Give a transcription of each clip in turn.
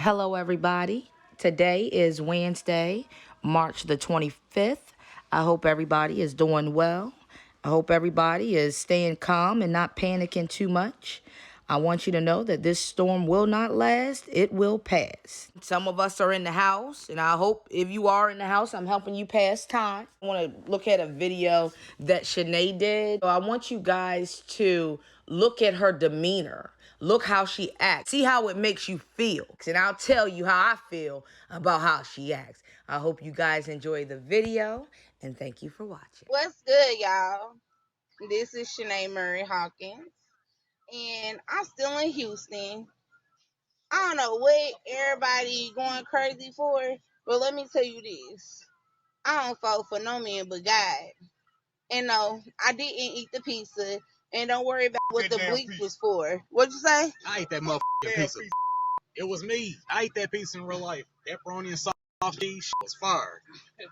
Hello, everybody. Today is Wednesday, March the 25th. I hope everybody is doing well. I hope everybody is staying calm and not panicking too much. I want you to know that this storm will not last. It will pass. Some of us are in the house, and I hope if you are in the house, I'm helping you pass time. I want to look at a video that Schenee did. So I want you guys to look at her demeanor. Look how she acts. See how it makes you feel. And I'll tell you how I feel about how she acts. I hope you guys enjoy the video, and thank you for watching. What's good, y'all? This is Schenee Murry Hawkins, and I'm still in Houston. I don't know what everybody going crazy for, but let me tell you this. I don't fall for no man but God. And no, I didn't eat the pizza, and don't worry about what the bleach was for. What'd you say? I ate that motherfucking pizza. It was me. I ate that pizza in real life. Pepperoni and sausage cheese was fire.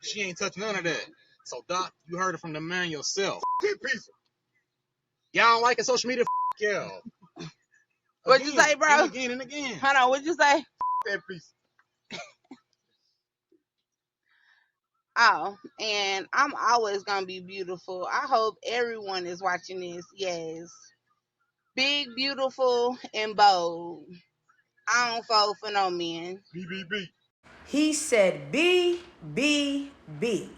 She ain't touch none of that. So, Doc, you heard it from the man yourself. That pizza. Y'all don't like it, social media? Yeah. What'd you say, bro? And again and again. Hold on, what'd you say? That pizza. Oh, and I'm always gonna be beautiful. I hope everyone is watching this. Yes. Big, beautiful, and bold. I don't fall for no men. BBB. He said B, B, B,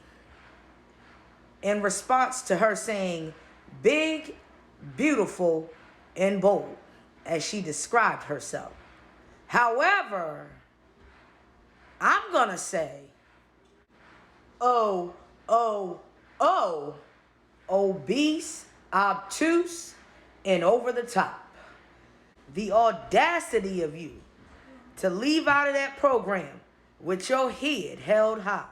in response to her saying big, beautiful, and bold, as she described herself. However, I'm going to say, oh, obese, obtuse, and over the top. The audacity of you to leave out of that program with your head held high.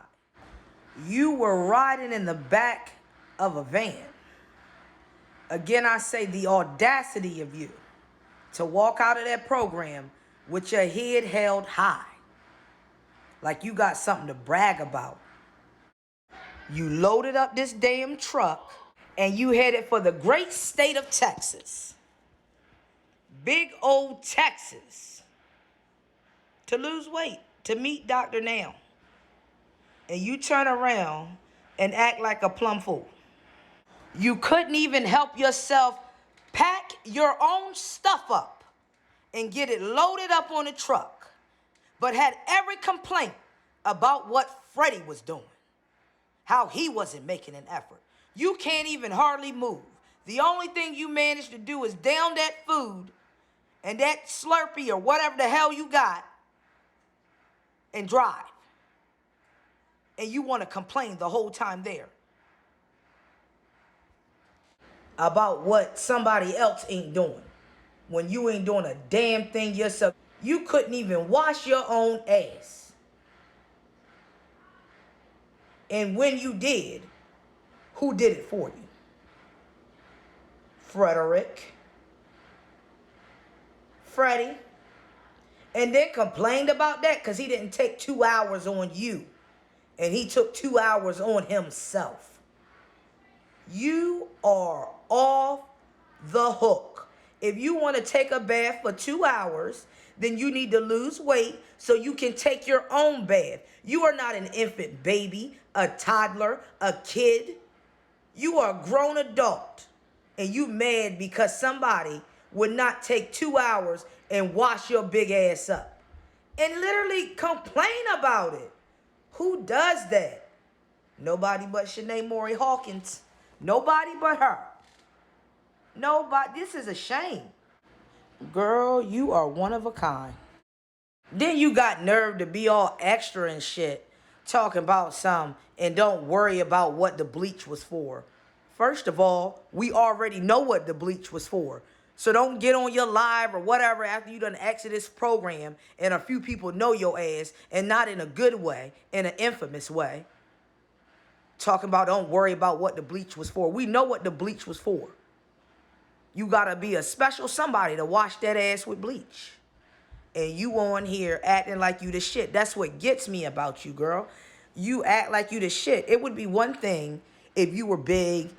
You were riding in the back of a van. Again, I say the audacity of you to walk out of that program with your head held high. Like you got something to brag about. You loaded up this damn truck and you headed for the great state of Texas. Big old Texas. To lose weight, to meet Dr. Now. And you turn around and act like a plum fool. You couldn't even help yourself pack your own stuff up and get it loaded up on a truck, but had every complaint about what Freddie was doing, how he wasn't making an effort. You can't even hardly move. The only thing you managed to do is down that food and that Slurpee or whatever the hell you got and drive. And you want to complain the whole time there about what somebody else ain't doing when you ain't doing a damn thing yourself. You couldn't even wash your own ass. And when you did, who did it for you? Freddie. And then complained about that because he didn't take 2 hours on you. And he took 2 hours on himself. You are off the hook. If you want to take a bath for 2 hours, then you need to lose weight so you can take your own bath. You are not an infant baby, a toddler, a kid. You are a grown adult. And you mad because somebody would not take 2 hours and wash your big ass up. And literally complain about it. Who does that? Nobody but Schenee Murry Hawkins. Nobody but her. Nobody. This is a shame. Girl, you are one of a kind. Then you got nerve to be all extra and shit, talking about some and don't worry about what the bleach was for. First of all, we already know what the bleach was for. So don't get on your live or whatever after you done exit this program and a few people know your ass, and not in a good way, in an infamous way. Talking about don't worry about what the bleach was for. We know what the bleach was for. You gotta be a special somebody to wash that ass with bleach. And you on here acting like you the shit. That's what gets me about you, girl. You act like you the shit. It would be one thing if you were big,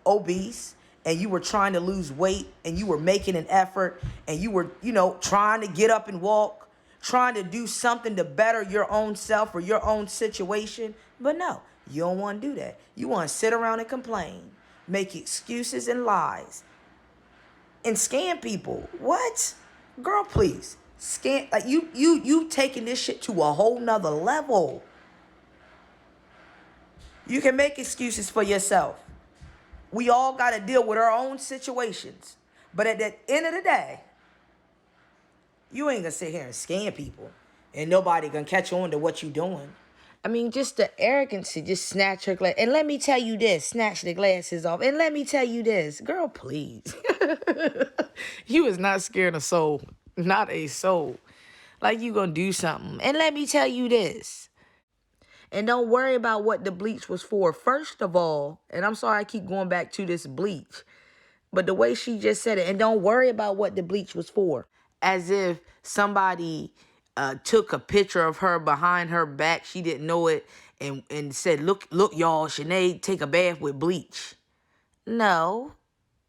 obese, and you were trying to lose weight and you were making an effort and you were, trying to get up and walk, trying to do something to better your own self or your own situation. But no, you don't want to do that. You want to sit around and complain, make excuses and lies, and scam people. What? Girl, please. Scam, like you taking this shit to a whole nother level. You can make excuses for yourself. We all got to deal with our own situations. But at the end of the day, you ain't gonna sit here and scam people. And nobody gonna catch on to what you doing. I mean, just the arrogance to just snatch her glass. And let me tell you this, snatch the glasses off. And let me tell you this, girl, please. You is not scaring a soul. Not a soul. Like you gonna do something. And let me tell you this. And don't worry about what the bleach was for. First of all, and I'm sorry I keep going back to this bleach, but the way she just said it, and don't worry about what the bleach was for. As if somebody took a picture of her behind her back, she didn't know it, and said, look, y'all, Schenee take a bath with bleach. No,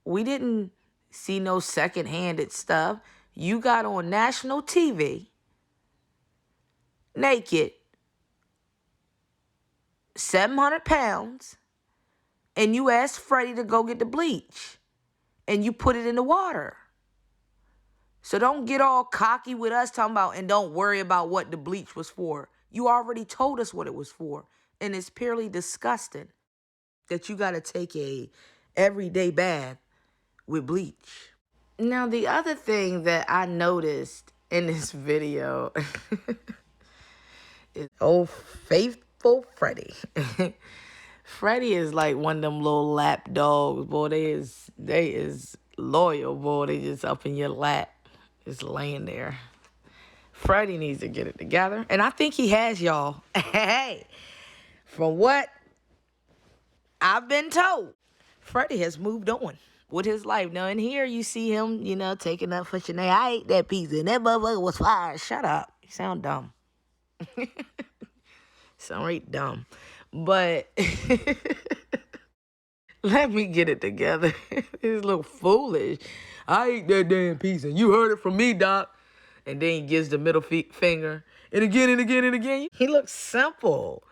we didn't see no second-handed stuff. You got on national TV, naked, 700 pounds, and you asked Freddie to go get the bleach, and you put it in the water. So don't get all cocky with us talking about, and don't worry about what the bleach was for. You already told us what it was for, and it's purely disgusting that you got to take a everyday bath with bleach. Now, the other thing that I noticed in this video is old faithful Freddie. Freddie is like one of them little lap dogs, boy. They is loyal, boy. They just up in your lap, just laying there. Freddie needs to get it together, and I think he has, y'all. Hey, from what I've been told, Freddie has moved on with his life. Now, in here, you see him, taking up for Schenee. I ate that pizza, and that motherfucker was fire. Shut up. You sound dumb. Sound right dumb. But let me get it together. He's a little foolish. I ate that damn pizza. You heard it from me, Doc. And then he gives the middle finger. And again and again and again. He looks simple.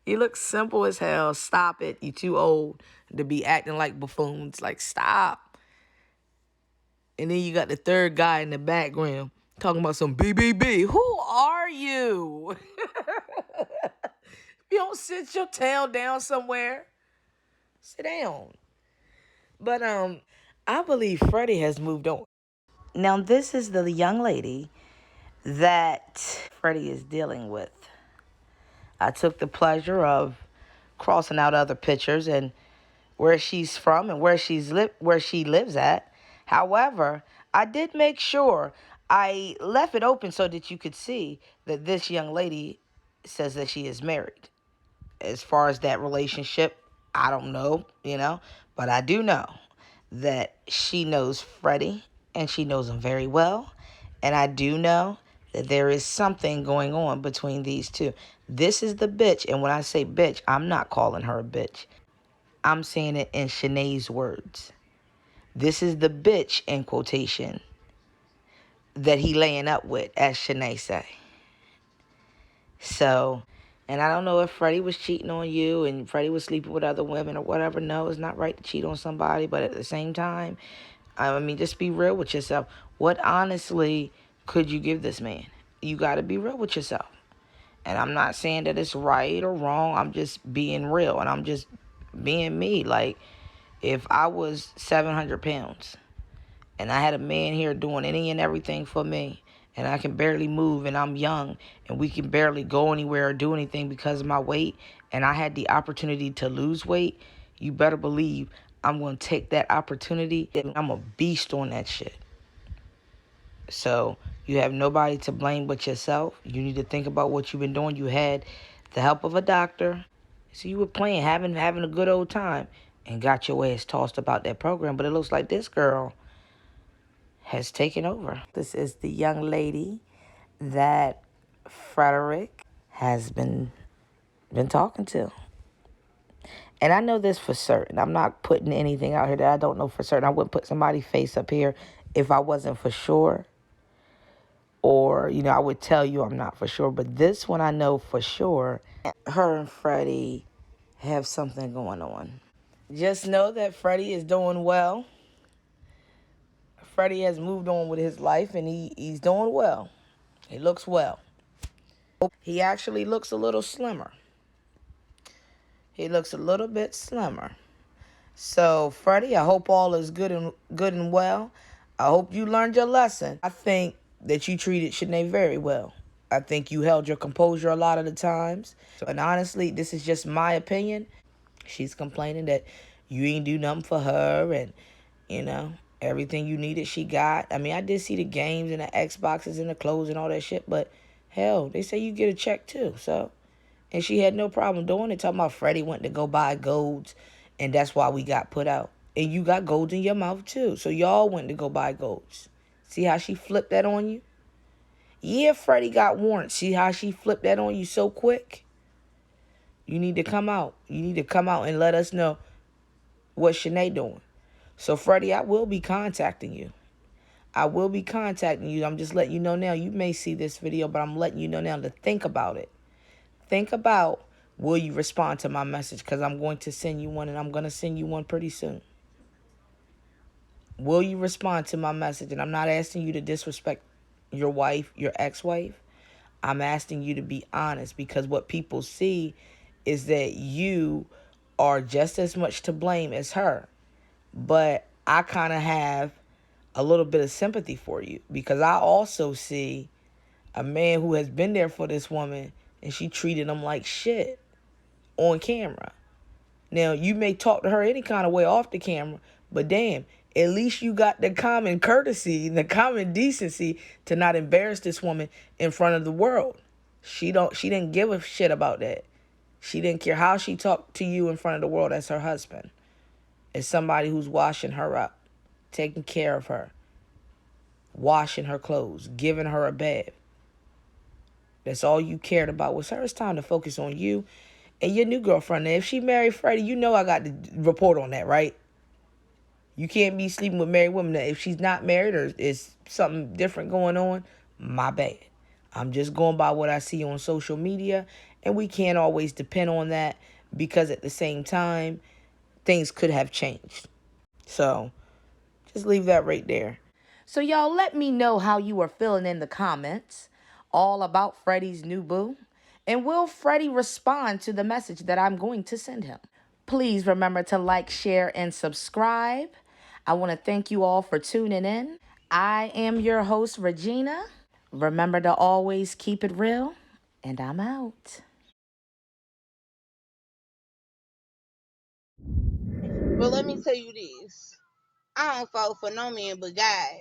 He looks simple as hell. Stop it. You too old to be acting like buffoons. Like, stop. And then you got the third guy in the background talking about some BBB. Who are you? You don't sit your tail down somewhere. Sit down. But I believe Freddie has moved on. Now, this is the young lady that Freddie is dealing with. I took the pleasure of crossing out other pictures and where she's from and where she lives at. However, I did make sure I left it open so that you could see that this young lady says that she is married. As far as that relationship, I don't know, but I do know that she knows Freddie and she knows him very well. And I do know that there is something going on between these two. This is the bitch. And when I say bitch, I'm not calling her a bitch. I'm saying it in Shenee's words. This is the bitch, in quotation, that he laying up with, as Schenee say. So, and I don't know if Freddie was cheating on you and Freddie was sleeping with other women or whatever. No, it's not right to cheat on somebody. But at the same time, I mean, just be real with yourself. What honestly could you give this man? You got to be real with yourself. And I'm not saying that it's right or wrong. I'm just being real. And I'm just being me. Like, if I was 700 pounds and I had a man here doing any and everything for me, and I can barely move, and I'm young, and we can barely go anywhere or do anything because of my weight, and I had the opportunity to lose weight, you better believe I'm going to take that opportunity, and I'm a beast on that shit. So you have nobody to blame but yourself. You need to think about what you've been doing. You had the help of a doctor. So you were playing, having a good old time, and got your ass tossed about that program. But it looks like this girl has taken over. This is the young lady that Frederick has been talking to. And I know this for certain. I'm not putting anything out here that I don't know for certain. I wouldn't put somebody's face up here if I wasn't for sure. or, I would tell you I'm not for sure. But this one I know for sure. Her and Freddie have something going on. Just know that Freddie is doing well. Freddie has moved on with his life, and he's doing well. He looks well. He actually looks a little slimmer. He looks a little bit slimmer. So, Freddie, I hope all is good and well. I hope you learned your lesson. I think that you treated Schenee very well. I think you held your composure a lot of the times. And honestly, this is just my opinion. She's complaining that you ain't do nothing for her, and, everything you needed she got. I mean, I did see the games and the Xboxes and the clothes and all that shit, but hell, they say you get a check too, so. And she had no problem doing it. Talking about Freddie went to go buy golds, and that's why we got put out. And you got golds in your mouth too. So y'all went to go buy golds. See how she flipped that on you? Yeah, Freddie got warrants. See how she flipped that on you so quick? You need to come out. You need to come out and let us know what Schenee doing. So, Freddie, I will be contacting you. I will be contacting you. I'm just letting you know now. You may see this video, but I'm letting you know now to think about it. Think about, will you respond to my message? Because I'm going to send you one, and I'm going to send you one pretty soon. Will you respond to my message? And I'm not asking you to disrespect your wife, your ex-wife. I'm asking you to be honest, because what people see is that you are just as much to blame as her. But I kind of have a little bit of sympathy for you, because I also see a man who has been there for this woman, and she treated him like shit on camera. Now, you may talk to her any kind of way off the camera, but damn, at least you got the common courtesy and the common decency to not embarrass this woman in front of the world. She didn't give a shit about that. She didn't care how she talked to you in front of the world as her husband, as somebody who's washing her up, taking care of her, washing her clothes, giving her a bath. That's all you cared about was her. It's time to focus on you and your new girlfriend. Now, if she married Freddie, you know I got to report on that, right? You can't be sleeping with married women. Now, if she's not married or is something different going on, my bad. I'm just going by what I see on social media, and we can't always depend on that, because at the same time, things could have changed. So, just leave that right there. So, y'all, let me know how you are feeling in the comments all about Freddie's new boo. And will Freddie respond to the message that I'm going to send him? Please remember to like, share, and subscribe. I want to thank you all for tuning in. I am your host, Regina. Remember to always keep it real, and I'm out. But let me tell you this. I don't fall for no man but God.